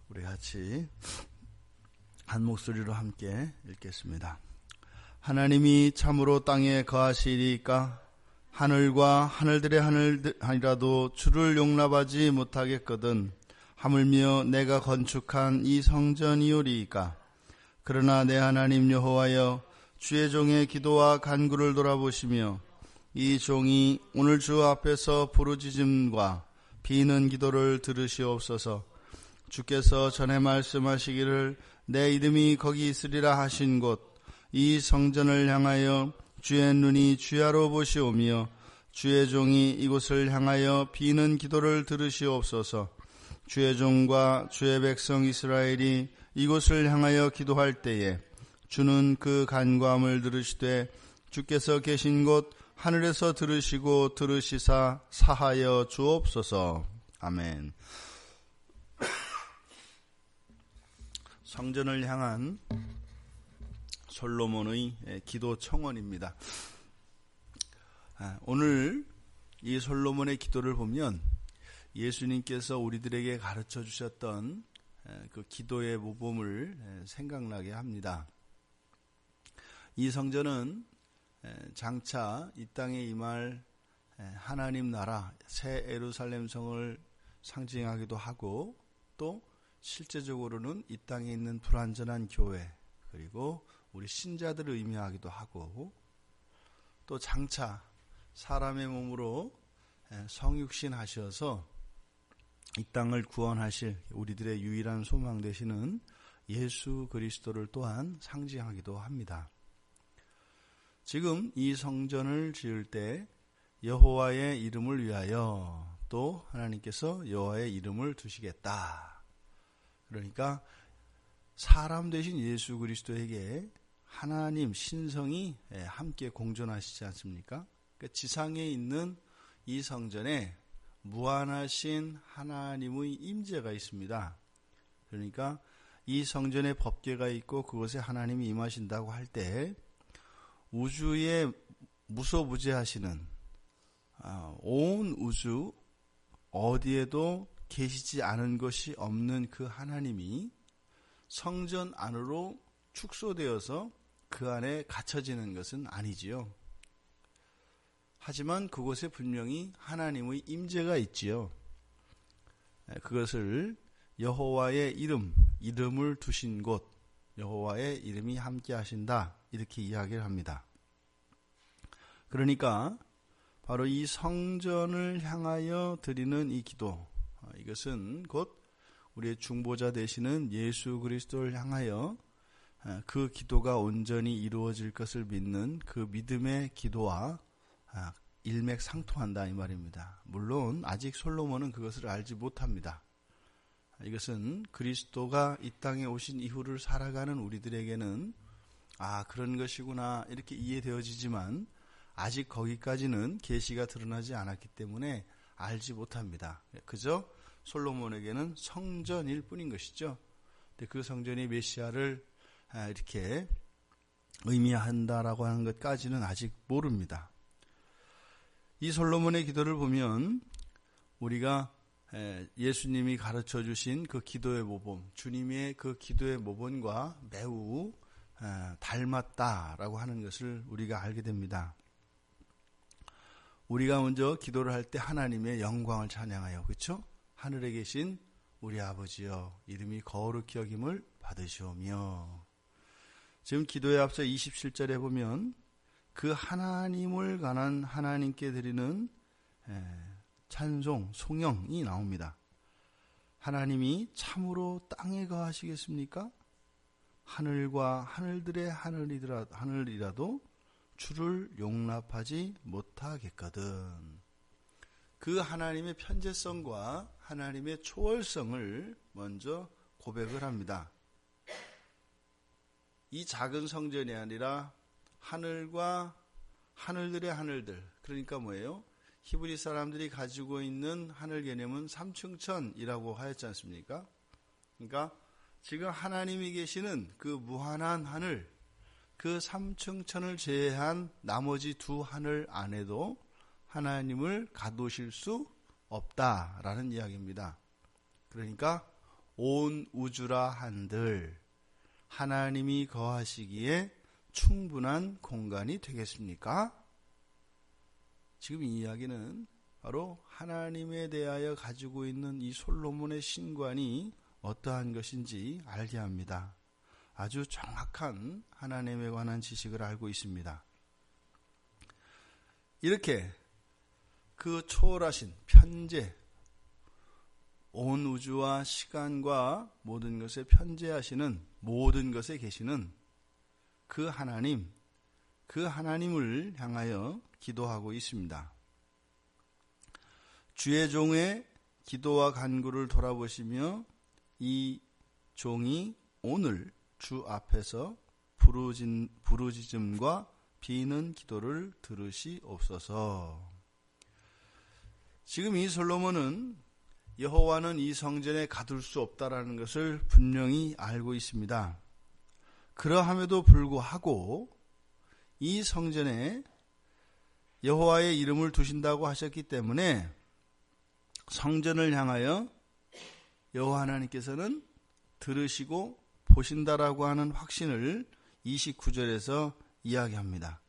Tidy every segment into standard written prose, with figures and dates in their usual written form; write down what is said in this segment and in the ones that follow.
우리 같이 한 목소리로 함께 읽겠습니다. 하나님이 참으로 땅에 거하시리이까 하늘과 하늘들의 하늘이라도 주를 용납하지 못하겠거든 하물며 내가 건축한 이 성전이오리이까. 그러나 내 하나님 여호와여, 주의 종의 기도와 간구를 돌아보시며 이 종이 오늘 주 앞에서 부르짖음과 비는 기도를 들으시옵소서. 주께서 전에 말씀하시기를 내 이름이 거기 있으리라 하신 곳 이 성전을 향하여 주의 눈이 주야로 보시오며 주의 종이 이곳을 향하여 비는 기도를 들으시옵소서. 주의 종과 주의 백성 이스라엘이 이곳을 향하여 기도할 때에 주는 그 간구함을 들으시되 주께서 계신 곳 하늘에서 들으시고 들으시사 사하여 주옵소서. 아멘. 성전을 향한 솔로몬의 기도 청원입니다. 오늘 이 솔로몬의 기도를 보면 예수님께서 우리들에게 가르쳐 주셨던 그 기도의 모범을 생각나게 합니다. 이 성전은 장차 이 땅에 임할 하나님 나라 새 예루살렘 성을 상징하기도 하고 또 실제적으로는 이 땅에 있는 불완전한 교회 그리고 우리 신자들을 의미하기도 하고 또 장차 사람의 몸으로 성육신 하셔서 이 땅을 구원하실 우리들의 유일한 소망 되시는 예수 그리스도를 또한 상징하기도 합니다. 지금 이 성전을 지을 때 여호와의 이름을 위하여 또 하나님께서 여호와의 이름을 두시겠다. 그러니까 사람 되신 예수 그리스도에게 하나님 신성이 함께 공존하시지 않습니까? 그러니까 지상에 있는 이 성전에 무한하신 하나님의 임재가 있습니다. 그러니까 이 성전에 법궤가 있고 그곳에 하나님이 임하신다고 할 때 우주에 무소부재하시는 온 우주 어디에도 계시지 않은 것이 없는 그 하나님이 성전 안으로 축소되어서 그 안에 갇혀지는 것은 아니지요. 하지만 그곳에 분명히 하나님의 임재가 있지요. 그것을 여호와의 이름을 두신 곳, 여호와의 이름이 함께 하신다 이렇게 이야기를 합니다. 그러니까 바로 이 성전을 향하여 드리는 이 기도, 이것은 곧 우리의 중보자 되시는 예수 그리스도를 향하여 그 기도가 온전히 이루어질 것을 믿는 그 믿음의 기도와 일맥상통한다 이 말입니다. 물론 아직 솔로몬은 그것을 알지 못합니다. 이것은 그리스도가 이 땅에 오신 이후를 살아가는 우리들에게는 그런 것이구나 이렇게 이해되어지지만 아직 거기까지는 계시가 드러나지 않았기 때문에 알지 못합니다. 그저 솔로몬에게는 성전일 뿐인 것이죠. 근데 그 성전이 메시아를 이렇게 의미한다라고 하는 것까지는 아직 모릅니다. 이 솔로몬의 기도를 보면 우리가 예수님이 가르쳐 주신 그 기도의 모범, 주님의 그 기도의 모범과 매우 닮았다라고 하는 것을 우리가 알게 됩니다. 우리가 먼저 기도를 할 때 하나님의 영광을 찬양하여, 그렇죠? 하늘에 계신 우리 아버지여, 이름이 거룩히 여김을 받으시오며. 지금 기도에 앞서 27절에 보면 그 하나님을 관한 하나님께 드리는 찬송, 송영이 나옵니다. 하나님이 참으로 땅에 거하시겠습니까? 하늘과 하늘들의 하늘이라도 주를 용납하지 못하겠거든. 그 하나님의 편재성과 하나님의 초월성을 먼저 고백을 합니다. 이 작은 성전이 아니라 하늘과 하늘들의 하늘들, 그러니까 뭐예요? 히브리 사람들이 가지고 있는 하늘 개념은 삼층천이라고 하였지 않습니까? 그러니까 지금 하나님이 계시는 그 무한한 하늘, 그 삼층천을 제외한 나머지 두 하늘 안에도 하나님을 가두실 수 없다라는 이야기입니다. 그러니까 온 우주라 한들 하나님이 거하시기에 충분한 공간이 되겠습니까? 지금 이 이야기는 바로 하나님에 대하여 가지고 있는 이 솔로몬의 신관이 어떠한 것인지 알게 합니다. 아주 정확한 하나님에 관한 지식을 알고 있습니다. 이렇게 그 초월하신 편재, 온 우주와 시간과 모든 것에 편재하시는, 모든 것에 계시는 그 하나님, 그 하나님을 향하여 기도하고 있습니다. 주의 종의 기도와 간구를 돌아보시며 이 종이 오늘 주 앞에서 부르짖음과 비는 기도를 들으시옵소서. 지금 이 솔로몬은 여호와는 이 성전에 가둘 수 없다라는 것을 분명히 알고 있습니다. 그러함에도 불구하고 이 성전에 여호와의 이름을 두신다고 하셨기 때문에 성전을 향하여 여호와 하나님께서는 들으시고 보신다라고 하는 확신을 29절에서 이야기합니다.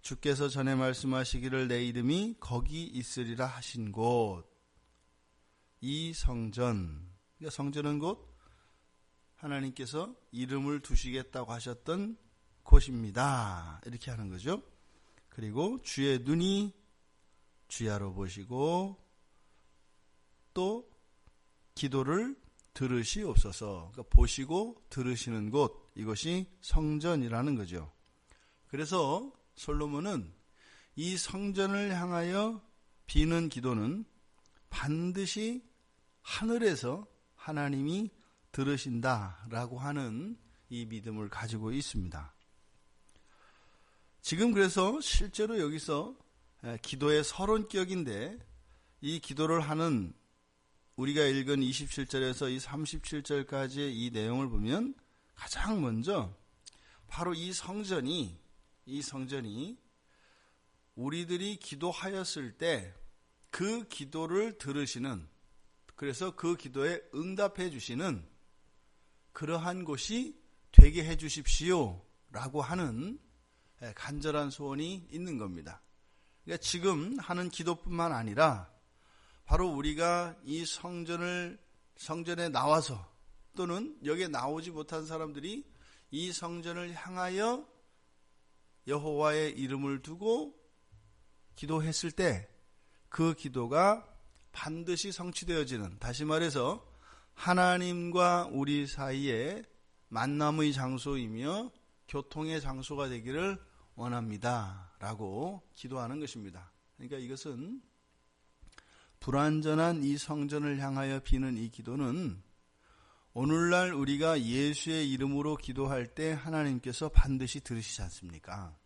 주께서 전에 말씀하시기를 내 이름이 거기 있으리라 하신 곳, 이 성전, 그러니까 성전은 곧 하나님께서 이름을 두시겠다고 하셨던 곳입니다. 이렇게 하는 거죠. 그리고 주의 눈이 주야로 보시고 또 기도를 들으시옵소서. 그러니까 보시고 들으시는 곳, 이것이 성전이라는 거죠. 그래서 솔로몬은 이 성전을 향하여 비는 기도는 반드시 하늘에서 하나님이 들으신다라고 하는 이 믿음을 가지고 있습니다. 지금 그래서 실제로 여기서 기도의 서론격인데 이 기도를 하는 우리가 읽은 27절에서 이 37절까지의 이 내용을 보면 가장 먼저 바로 이 성전이 우리들이 기도하였을 때 그 기도를 들으시는, 그래서 그 기도에 응답해 주시는 그러한 곳이 되게 해 주십시오 라고 하는 간절한 소원이 있는 겁니다. 그러니까 지금 하는 기도뿐만 아니라 바로 우리가 이 성전에 나와서 또는 여기에 나오지 못한 사람들이 이 성전을 향하여 여호와의 이름을 두고 기도했을 때 그 기도가 반드시 성취되어지는, 다시 말해서 하나님과 우리 사이에 만남의 장소이며 교통의 장소가 되기를 원합니다 라고 기도하는 것입니다. 그러니까 이것은 불완전한 이 성전을 향하여 비는 이 기도는 오늘날 우리가 예수의 이름으로 기도할 때 하나님께서 반드시 들으시지 않습니까?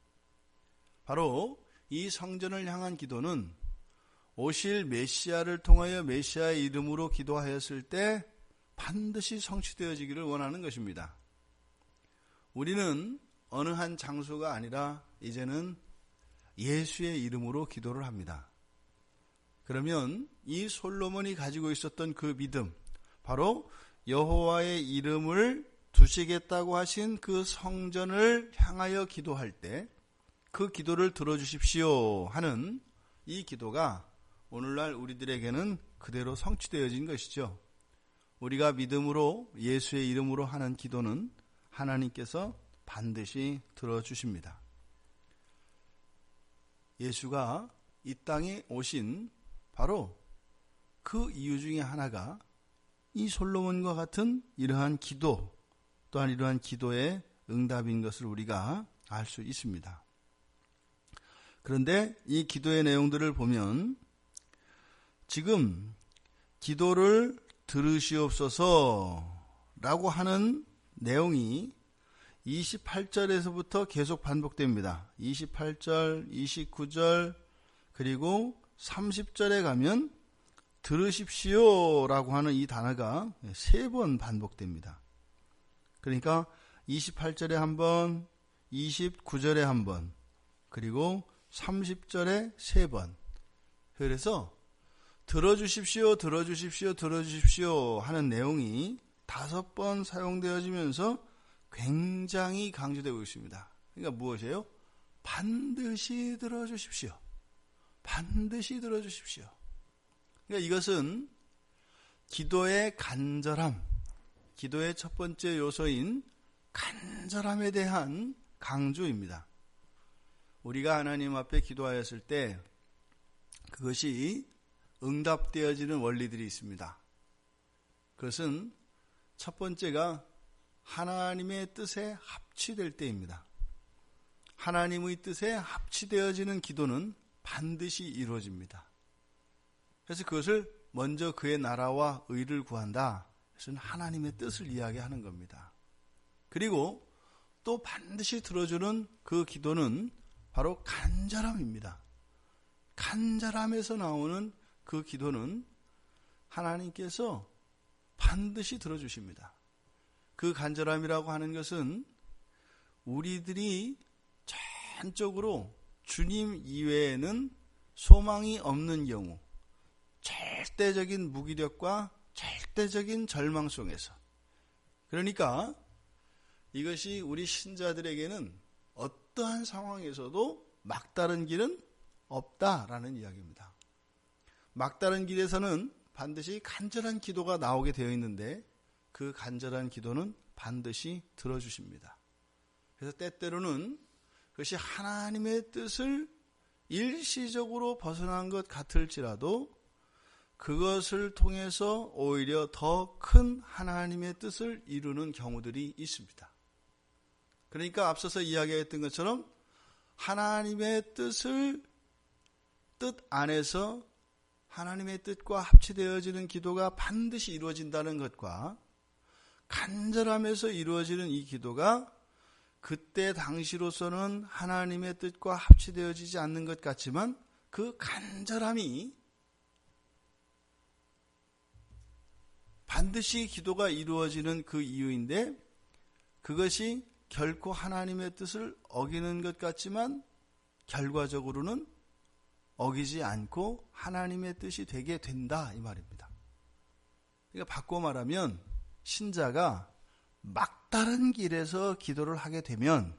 바로 이 성전을 향한 기도는 오실 메시아를 통하여 메시아의 이름으로 기도하였을 때 반드시 성취되어지기를 원하는 것입니다. 우리는 어느 한 장소가 아니라 이제는 예수의 이름으로 기도를 합니다. 그러면 이 솔로몬이 가지고 있었던 그 믿음, 바로 여호와의 이름을 두시겠다고 하신 그 성전을 향하여 기도할 때 그 기도를 들어주십시오 하는 이 기도가 오늘날 우리들에게는 그대로 성취되어진 것이죠. 우리가 믿음으로 예수의 이름으로 하는 기도는 하나님께서 반드시 들어주십니다. 예수가 이 땅에 오신 바로 그 이유 중에 하나가 이 솔로몬과 같은 이러한 기도, 또한 이러한 기도의 응답인 것을 우리가 알 수 있습니다. 그런데 이 기도의 내용들을 보면 지금 기도를 들으시옵소서 라고 하는 내용이 28절에서부터 계속 반복됩니다. 28절, 29절, 그리고 30절에 가면 들으십시오 라고 하는 이 단어가 3번 반복됩니다. 그러니까 28절에 한 번, 29절에 한 번, 그리고 30절에 3번. 그래서 들어주십시오, 들어주십시오, 들어주십시오 하는 내용이 5번 사용되어지면서 굉장히 강조되고 있습니다. 그러니까 무엇이에요? 반드시 들어주십시오. 반드시 들어주십시오. 그러니까 이것은 기도의 간절함, 기도의 첫 번째 요소인 간절함에 대한 강조입니다. 우리가 하나님 앞에 기도하였을 때 그것이 응답되어지는 원리들이 있습니다. 그것은 첫 번째가 하나님의 뜻에 합치될 때입니다. 하나님의 뜻에 합치되어지는 기도는 반드시 이루어집니다. 그래서 그것을 먼저 그의 나라와 의를 구한다. 그것은 하나님의 뜻을 이야기하는 겁니다. 그리고 또 반드시 들어주는 그 기도는 바로 간절함입니다. 간절함에서 나오는 그 기도는 하나님께서 반드시 들어주십니다. 그 간절함이라고 하는 것은 우리들이 전적으로 주님 이외에는 소망이 없는 경우, 절대적인 무기력과 절대적인 절망 속에서, 그러니까 이것이 우리 신자들에게는 어떠한 상황에서도 막다른 길은 없다라는 이야기입니다. 막다른 길에서는 반드시 간절한 기도가 나오게 되어 있는데 그 간절한 기도는 반드시 들어주십니다. 그래서 때때로는 그것이 하나님의 뜻을 일시적으로 벗어난 것 같을지라도 그것을 통해서 오히려 더 큰 하나님의 뜻을 이루는 경우들이 있습니다. 그러니까 앞서서 이야기했던 것처럼 하나님의 뜻 안에서 하나님의 뜻과 합치되어지는 기도가 반드시 이루어진다는 것과 간절함에서 이루어지는 이 기도가 그때 당시로서는 하나님의 뜻과 합치되어지지 않는 것 같지만 그 간절함이 반드시 기도가 이루어지는 그 이유인데 그것이 결코 하나님의 뜻을 어기는 것 같지만 결과적으로는 어기지 않고 하나님의 뜻이 되게 된다 이 말입니다. 그러니까 바꿔 말하면 신자가 막다른 길에서 기도를 하게 되면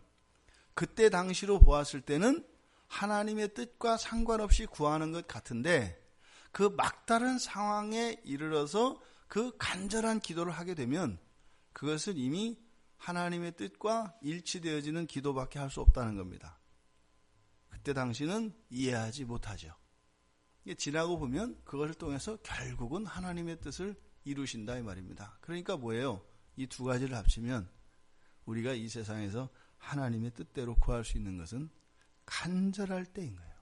그때 당시로 보았을 때는 하나님의 뜻과 상관없이 구하는 것 같은데 그 막다른 상황에 이르러서 그 간절한 기도를 하게 되면 그것은 이미 하나님의 뜻과 일치되어지는 기도밖에 할 수 없다는 겁니다. 그때 당시는 이해하지 못하죠. 지나고 보면 그것을 통해서 결국은 하나님의 뜻을 이루신다 이 말입니다. 그러니까 뭐예요? 이 두 가지를 합치면 우리가 이 세상에서 하나님의 뜻대로 구할 수 있는 것은 간절할 때인 거예요.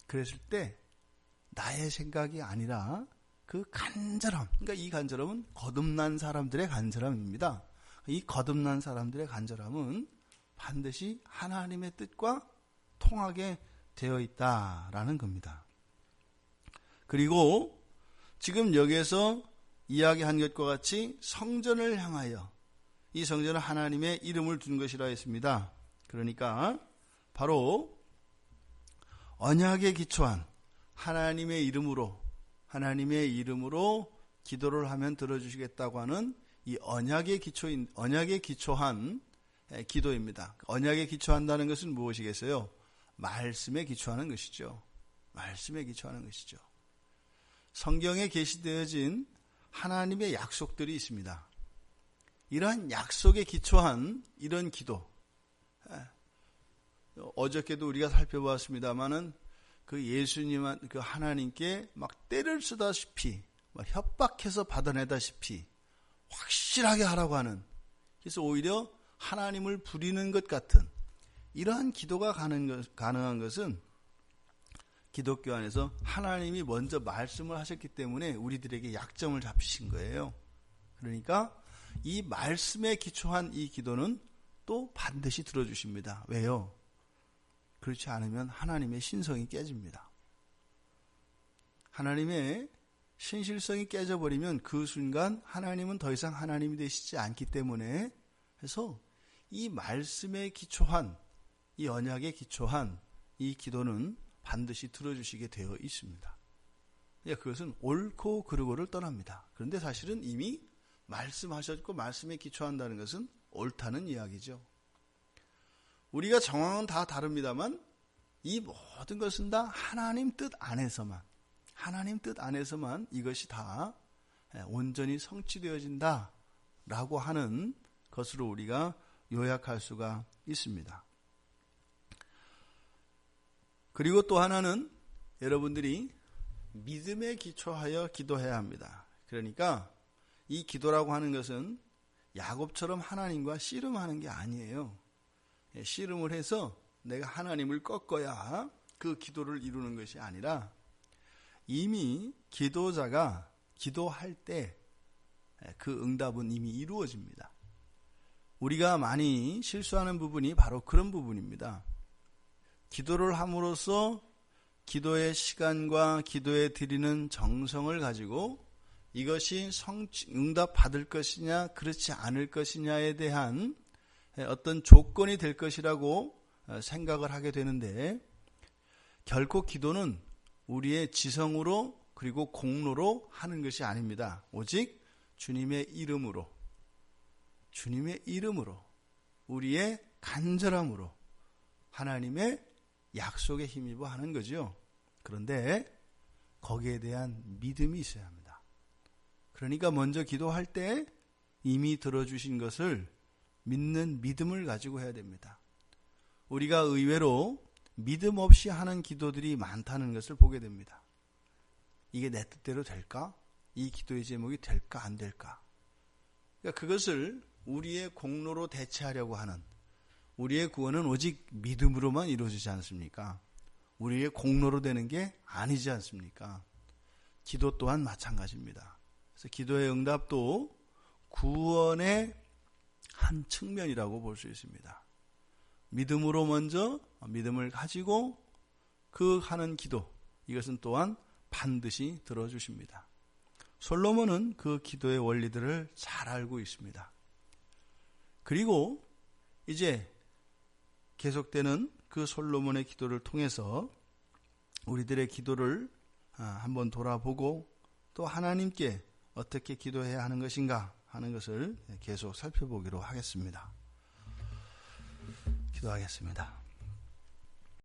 그랬을 때 나의 생각이 아니라 그 간절함, 그러니까 이 간절함은 거듭난 사람들의 간절함입니다. 이 거듭난 사람들의 간절함은 반드시 하나님의 뜻과 통하게 되어 있다라는 겁니다. 그리고 지금 여기에서 이야기한 것과 같이 성전을 향하여, 이 성전은 하나님의 이름을 둔 것이라 했습니다. 그러니까 바로 언약에 기초한 하나님의 이름으로 기도를 하면 들어주시겠다고 하는 이 언약에 기초한 기도입니다. 언약에 기초한다는 것은 무엇이겠어요? 말씀에 기초하는 것이죠. 말씀에 기초하는 것이죠. 성경에 게시되어진 하나님의 약속들이 있습니다. 이러한 약속에 기초한 이런 기도, 어저께도 우리가 살펴보았습니다마는 그 예수님, 그 하나님께 막 때를 쓰다시피, 막 협박해서 받아내다시피 확실하게 하라고 하는, 그래서 오히려 하나님을 부리는 것 같은 이러한 기도가 가능한 것은 기독교 안에서 하나님이 먼저 말씀을 하셨기 때문에 우리들에게 약점을 잡히신 거예요. 그러니까 이 말씀에 기초한 이 기도는 또 반드시 들어주십니다. 왜요? 그렇지 않으면 하나님의 신성이 깨집니다. 하나님의 신실성이 깨져버리면 그 순간 하나님은 더 이상 하나님이 되시지 않기 때문에, 해서 이 말씀에 기초한, 이 언약에 기초한 이 기도는 반드시 들어주시게 되어 있습니다. 그것은 옳고 그르고를 떠납니다. 그런데 사실은 이미 말씀하셨고 말씀에 기초한다는 것은 옳다는 이야기죠. 우리가 정황은 다 다릅니다만 이 모든 것은 다 하나님 뜻 안에서만 이것이 다 온전히 성취되어진다라고 하는 것으로 우리가 요약할 수가 있습니다. 그리고 또 하나는 여러분들이 믿음에 기초하여 기도해야 합니다. 그러니까 이 기도라고 하는 것은 야곱처럼 하나님과 씨름하는 게 아니에요. 씨름을 해서 내가 하나님을 꺾어야 그 기도를 이루는 것이 아니라 이미 기도자가 기도할 때 그 응답은 이미 이루어집니다. 우리가 많이 실수하는 부분이 바로 그런 부분입니다. 기도를 함으로써 기도의 시간과 기도에 드리는 정성을 가지고 이것이 응답 받을 것이냐 그렇지 않을 것이냐에 대한 어떤 조건이 될 것이라고 생각을 하게 되는데 결코 기도는 우리의 지성으로 그리고 공로로 하는 것이 아닙니다. 오직 주님의 이름으로 우리의 간절함으로 하나님의 약속에 힘입어 하는 거죠. 그런데 거기에 대한 믿음이 있어야 합니다. 그러니까 먼저 기도할 때 이미 들어주신 것을 믿는 믿음을 가지고 해야 됩니다. 우리가 의외로 믿음 없이 하는 기도들이 많다는 것을 보게 됩니다. 이게 내 뜻대로 될까? 이 기도의 제목이 될까 안 될까? 그러니까 그것을 우리의 공로로 대체하려고 하는 우리의 구원은 오직 믿음으로만 이루어지지 않습니까? 우리의 공로로 되는 게 아니지 않습니까? 기도 또한 마찬가지입니다. 그래서 기도의 응답도 구원의 한 측면이라고 볼 수 있습니다. 믿음으로 먼저 믿음을 가지고 그 하는 기도, 이것은 또한 반드시 들어주십니다. 솔로몬은 그 기도의 원리들을 잘 알고 있습니다. 그리고 이제 계속되는 그 솔로몬의 기도를 통해서 우리들의 기도를 한번 돌아보고 또 하나님께 어떻게 기도해야 하는 것인가 하는 것을 계속 살펴보기로 하겠습니다. 기도하겠습니다.